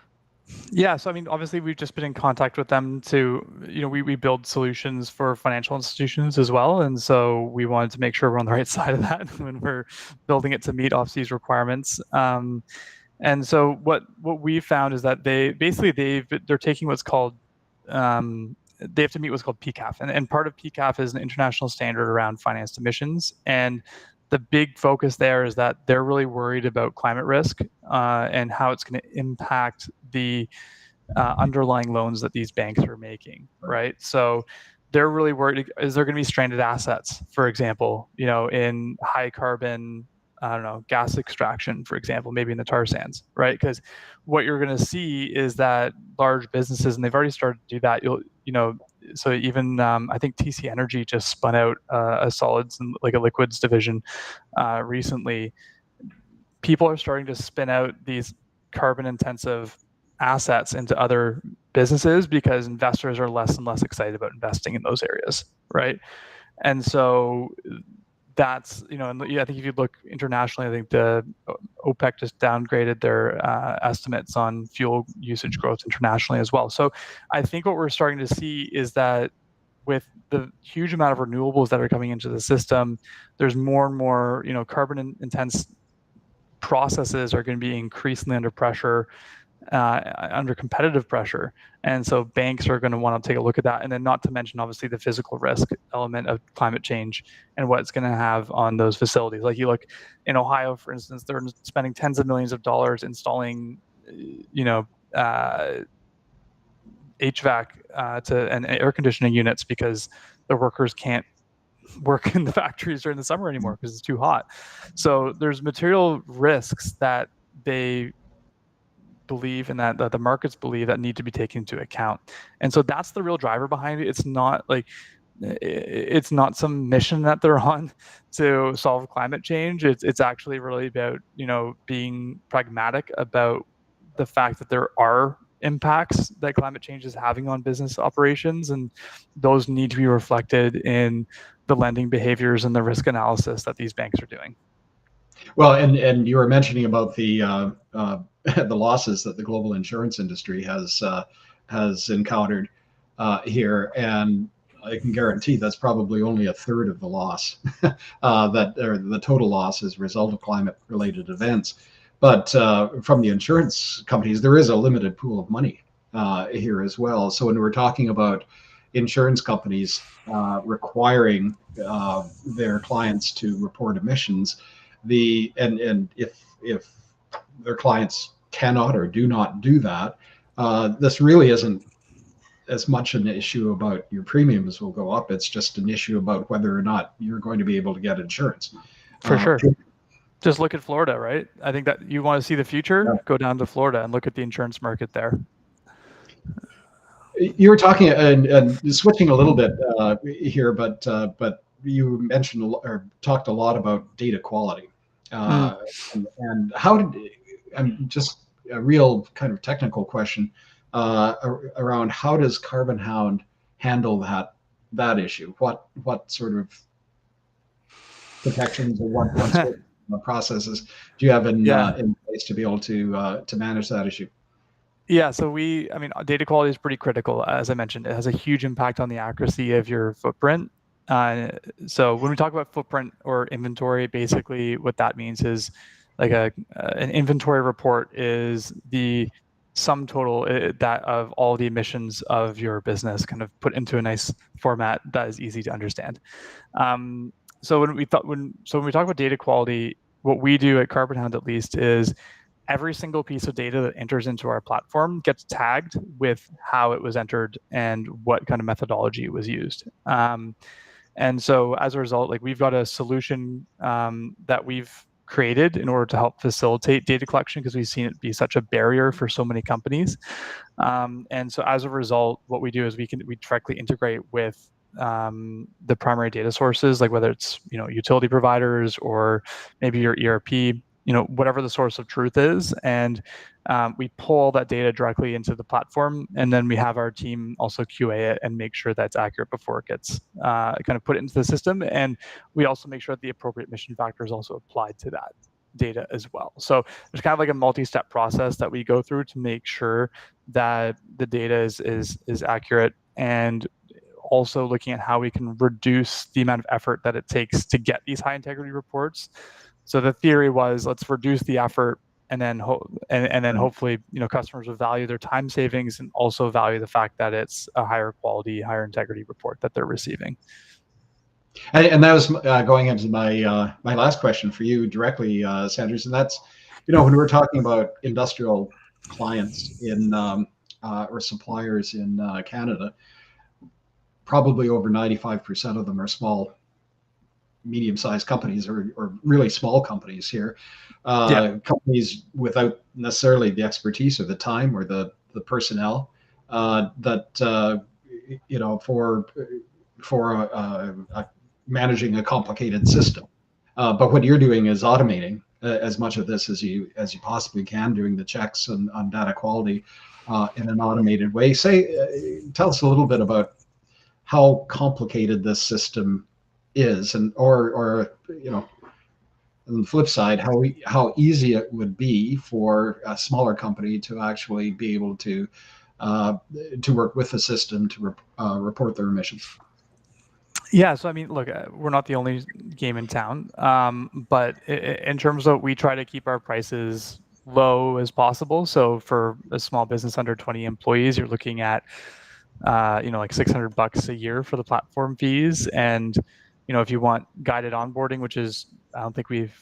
Yeah, so I mean, obviously, we've just been in contact with them to, we build solutions for financial institutions as well, and so we wanted to make sure we're on the right side of that when we're building it to meet OFC's requirements. And so what we found is that they're taking what's called they have to meet what's called PCAF, and part of PCAF is an international standard around financed emissions. And the big focus there is that they're really worried about climate risk and how it's going to impact the underlying loans that these banks are making, right? So they're really worried, is there going to be stranded assets, for example, in high carbon, I don't know, gas extraction, for example, maybe in the tar sands, right? Because what you're going to see is that large businesses, and they've already started to do that, so even I think TC Energy just spun out a solids and like a liquids division recently. People are starting to spin out these carbon intensive assets into other businesses because investors are less and less excited about investing in those areas, right? And so that's, and I think if you look internationally, I think the OPEC just downgraded their estimates on fuel usage growth internationally as well. So I think what we're starting to see is that with the huge amount of renewables that are coming into the system, there's more and more, carbon intense processes are going to be increasingly under pressure, under competitive pressure. And so banks are going to want to take a look at that. And then not to mention, obviously, the physical risk element of climate change and what it's going to have on those facilities. Like, you look in Ohio, for instance, they're spending tens of millions of dollars installing, HVAC and air conditioning units because the workers can't work in the factories during the summer anymore because it's too hot. So there's material risks that they believe and that the markets believe that need to be taken into account. And so that's the real driver behind it. It's not some mission that they're on to solve climate change. It's actually really about, being pragmatic about the fact that there are impacts that climate change is having on business operations, and those need to be reflected in the lending behaviors and the risk analysis that these banks are doing. Well, and you were mentioning about the the losses that the global insurance industry has encountered here, and I can guarantee that's probably only a third of the loss or the total loss as a result of climate-related events. But from the insurance companies, there is a limited pool of money here as well. So when we're talking about insurance companies requiring their clients to report emissions, and if their clients cannot or do not do that, this really isn't as much an issue about your premiums will go up. It's just an issue about whether or not you're going to be able to get insurance. For sure. Just look at Florida, right? I think that you want to see the future, go down to Florida and look at the insurance market there. You were talking and switching a little bit here, but you mentioned or talked a lot about data quality, and how did, and just a real kind of technical question around how does Carbonhound handle that issue? What sort of protections or what sort of processes do you have in place to be able to manage that issue? Yeah, so data quality is pretty critical. As I mentioned, it has a huge impact on the accuracy of your footprint. So when we talk about footprint or inventory, basically what that means is like an inventory report is the sum total that of all the emissions of your business, kind of put into a nice format that is easy to understand. So when we talk about data quality, what we do at Carbonhound at least is every single piece of data that enters into our platform gets tagged with how it was entered and what kind of methodology it was used. And so as a result, like we've got a solution that we've created in order to help facilitate data collection because we've seen it be such a barrier for so many companies. And so as a result, what we do is we directly integrate with the primary data sources, like whether it's utility providers or maybe your ERP, whatever the source of truth is, and we pull that data directly into the platform, and then we have our team also QA it and make sure that's accurate before it gets kind of put into the system. And we also make sure that the appropriate emission factor is also applied to that data as well. So there's kind of like a multi-step process that we go through to make sure that the data is accurate, and also looking at how we can reduce the amount of effort that it takes to get these high integrity reports. So the theory was, let's reduce the effort, and then hopefully customers will value their time savings and also value the fact that it's a higher quality, higher integrity report that they're receiving. And that was going into my my last question for you directly, Sanders, and that's when we're talking about industrial clients in or suppliers in Canada, probably over 95% of them are small, medium-sized companies or really small companies here. Companies without necessarily the expertise or the time or the personnel that for managing a complicated system. But what you're doing is automating as much of this as you possibly can, doing the checks on data quality in an automated way. Tell us a little bit about how complicated this system is, and or on the flip side, how easy it would be for a smaller company to actually be able to work with the system to report their emissions. Yeah, so I mean, look, we're not the only game in town, but in terms of, we try to keep our prices low as possible. So for a small business under 20 employees, you're looking at like $600 a year for the platform fees. And if you want guided onboarding, which is, I don't think we've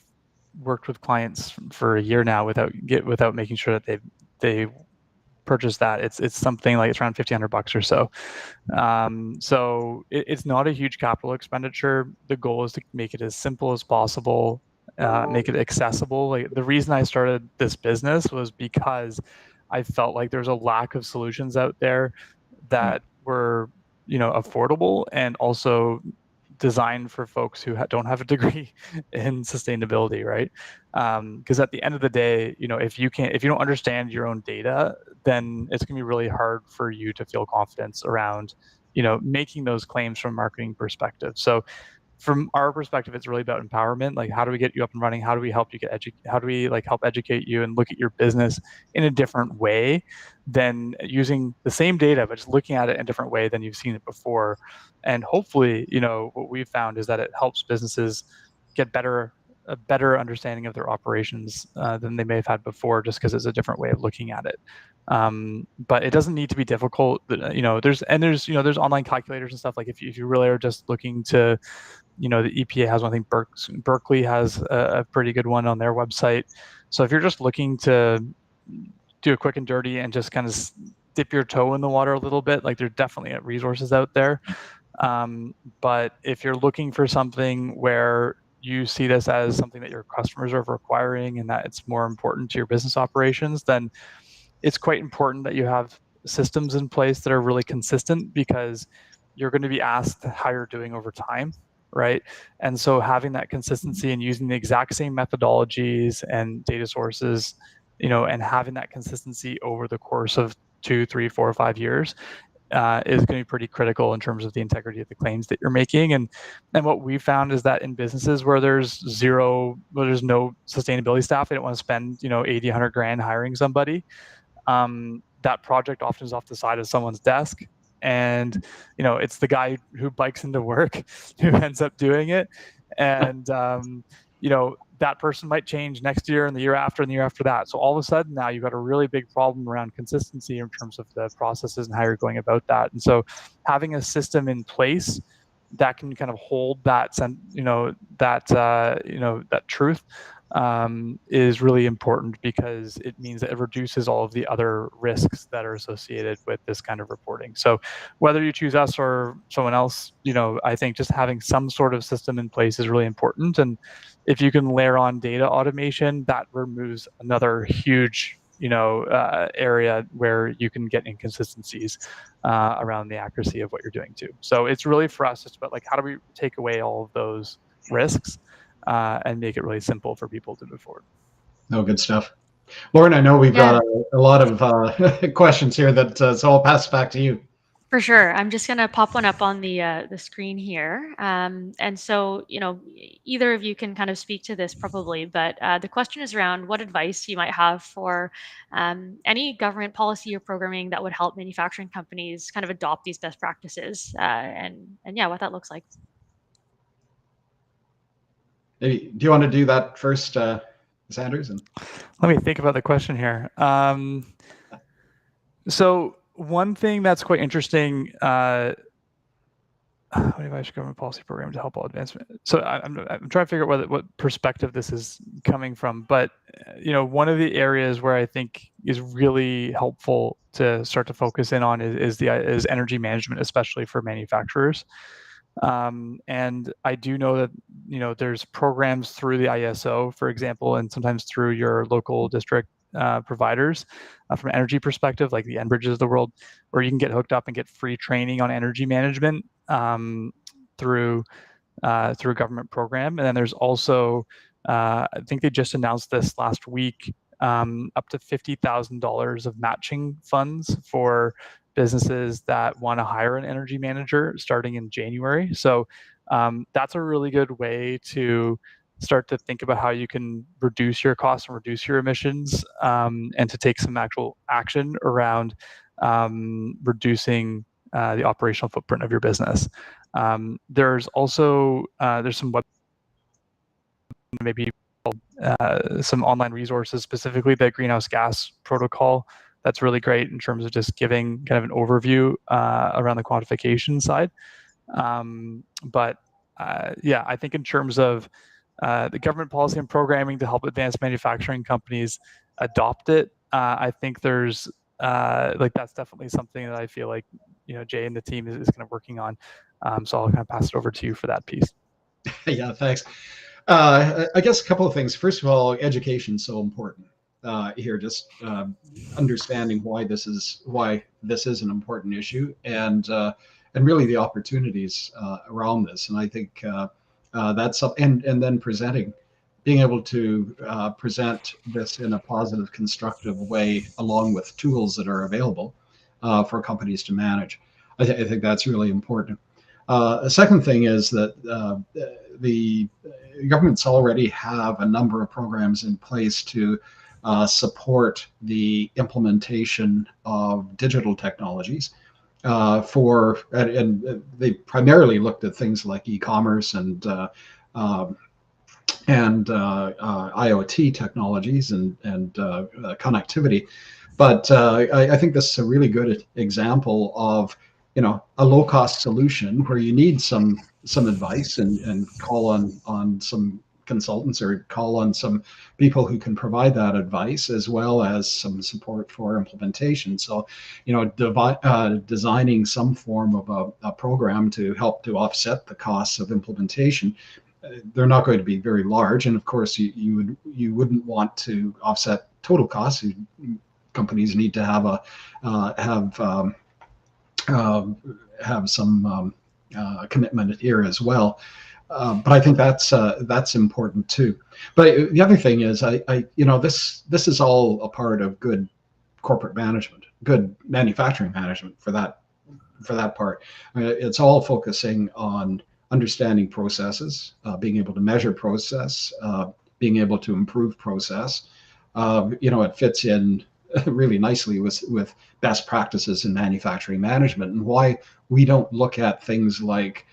worked with clients for a year now without making sure that they purchase that, it's something like, it's around $1,500 or so. So it's not a huge capital expenditure. The goal is to make it as simple as possible, make it accessible. Like, the reason I started this business was because I felt like there's a lack of solutions out there that were affordable and also designed for folks who don't have a degree in sustainability, right? Because at the end of the day, if you don't understand your own data, then it's going to be really hard for you to feel confidence around making those claims from a marketing perspective. So from our perspective, it's really about empowerment. Like, how do we get you up and running? How do we help you get how do we like help educate you and look at your business in a different way than using the same data, but just looking at it in a different way than you've seen it before. And hopefully, what we've found is that it helps businesses get a better understanding of their operations than they may have had before, just because it's a different way of looking at it. But it doesn't need to be difficult. There's online calculators and stuff. Like if you really are just looking to, the EPA has one. I think Berkeley has a pretty good one on their website. So if you're just looking to do a quick and dirty and just kind of dip your toe in the water a little bit, like there's definitely resources out there. But if you're looking for something where you see this as something that your customers are requiring and that it's more important to your business operations, then it's quite important that you have systems in place that are really consistent, because you're going to be asked how you're doing over time, right? And so having that consistency and using the exact same methodologies and data sources, and having that consistency over the course of 2, 3, 4, 5 years is going to be pretty critical in terms of the integrity of the claims that you're making. And what we found is that in businesses where there's no sustainability staff, they don't want to spend 80, 100 grand hiring somebody. That project often is off the side of someone's desk, and it's the guy who bikes into work who ends up doing it. And that person might change next year and the year after and the year after that. So all of a sudden now you've got a really big problem around consistency in terms of the processes and how you're going about that. And so having a system in place that can kind of hold that truth is really important, because it means that it reduces all of the other risks that are associated with this kind of reporting. So whether you choose us or someone else, I think just having some sort of system in place is really important. And if you can layer on data automation, that removes another huge area where you can get inconsistencies around the accuracy of what you're doing too. So it's really, for us, just about like, how do we take away all of those risks and make it really simple for people to move forward. Oh, good stuff. Lauren, I know we've got a lot of questions here so I'll pass it back to you. For sure. I'm just going to pop one up on the screen here. And so, either of you can kind of speak to this probably, but the question is around what advice you might have for any government policy or programming that would help manufacturing companies kind of adopt these best practices and yeah, what that looks like. Do you want to do that first, Sanders? Let me think about the question here. So one thing that's quite interesting, what advice should government policy program to help all advancement? So I'm trying to figure out what perspective this is coming from. But one of the areas where I think is really helpful to start to focus in on is energy management, especially for manufacturers. And I do know that there's programs through the ISO, for example, and sometimes through your local district providers from an energy perspective, like the Enbridges of the world, where you can get hooked up and get free training on energy management through a government program. And then there's also, I think they just announced this last week, up to $50,000 of matching funds for businesses that want to hire an energy manager starting in January. So that's a really good way to start to think about how you can reduce your costs and reduce your emissions, and to take some actual action around reducing the operational footprint of your business. There's also there's some maybe some online resources, specifically the greenhouse gas protocol. That's really great in terms of just giving kind of an overview around the quantification side. But I think in terms of the government policy and programming to help advanced manufacturing companies adopt it, I think there's that's definitely something that I feel like Jay and the team is kind of working on. So I'll kind of pass it over to you for that piece. Yeah, thanks. I guess a couple of things. First of all, education is so important here. Just understanding why this is an important issue, and really the opportunities around this. And I think that's and then being able to present this in a positive, constructive way, along with tools that are available for companies to manage. I think that's really important. A second thing is that the governments already have a number of programs in place to support the implementation of digital technologies. And they primarily looked at things like e-commerce um, and IoT technologies and connectivity. But I think this is a really good example of, a low cost solution where you need some advice and call on some consultants or call on some people who can provide that advice, as well as some support for implementation. So, designing some form of a program to help to offset the costs of implementation. They're not going to be very large, and of course, you wouldn't want to offset total costs. Companies need to have have some commitment here as well. But I think that's important too. But the other thing is, this is all a part of good corporate management, good manufacturing management for that part. It's all focusing on understanding processes, being able to measure process, being able to improve process. It fits in really nicely with best practices in manufacturing management, and why we don't look at things like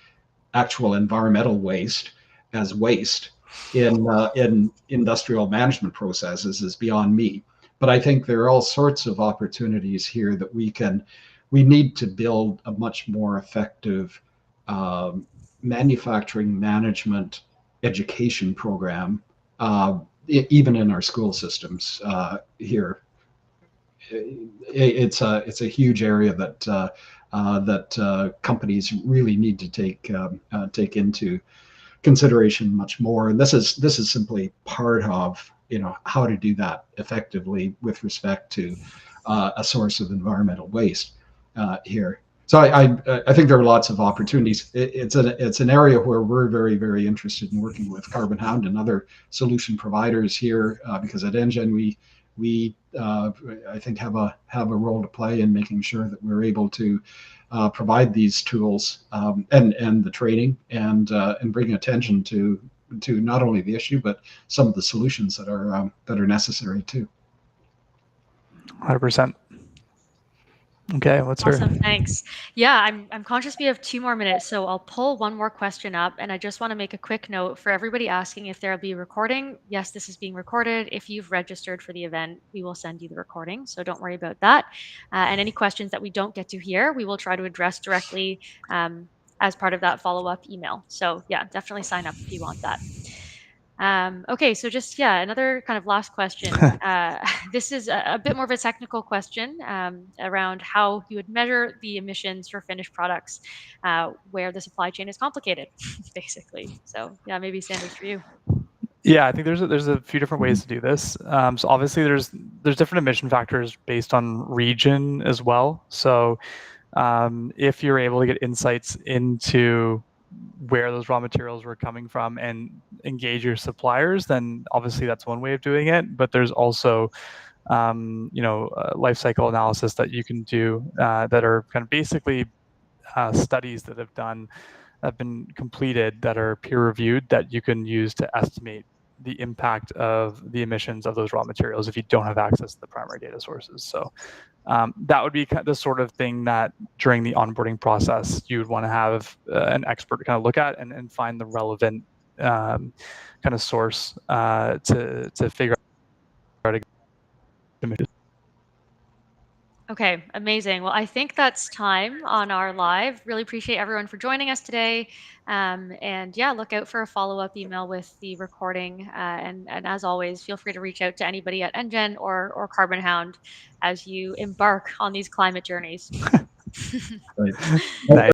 actual environmental waste as waste in industrial management processes is beyond me. But I think there are all sorts of opportunities here that we need to build a much more effective manufacturing management education program, even in our school systems here. It's a huge area that companies really need to take into consideration much more. And this is simply part of how to do that effectively with respect to a source of environmental waste here. So I think there are lots of opportunities. It's an area where we're very, very interested in working with Carbonhound and other solution providers here, because at NGen we I think have a role to play in making sure that we're able to provide these tools, and the training, and bring attention to not only the issue but some of the solutions that are necessary too. 100%. Okay, what's Awesome, thanks. Yeah, I'm conscious we have 2 more minutes, so I'll pull one more question up, and I just want to make a quick note for everybody asking if there'll be recording. Yes, this is being recorded. If you've registered for the event, we will send you the recording, so don't worry about that. And any questions that we don't get to here, we will try to address directly as part of that follow-up email. So yeah, definitely sign up if you want that. Okay, so just, yeah, another kind of last question. This is a bit more of a technical question around how you would measure the emissions for finished products where the supply chain is complicated, basically. So yeah, maybe Sanders for you. Yeah, I think there's a few different ways to do this. So obviously there's different emission factors based on region as well. So if you're able to get insights into where those raw materials were coming from and engage your suppliers, then obviously that's one way of doing it. But there's also life cycle analysis that you can do that are kind of basically studies that have been completed that are peer reviewed that you can use to estimate the impact of the emissions of those raw materials if you don't have access to the primary data sources. So that would be the sort of thing that during the onboarding process you would want to have an expert kind of look at and find the relevant kind of source to figure out emissions. Okay, amazing. Well, I think that's time on our live. Really appreciate everyone for joining us today. And yeah, look out for a follow-up email with the recording. And as always, feel free to reach out to anybody at NGen or Carbonhound as you embark on these climate journeys. Right. Nice.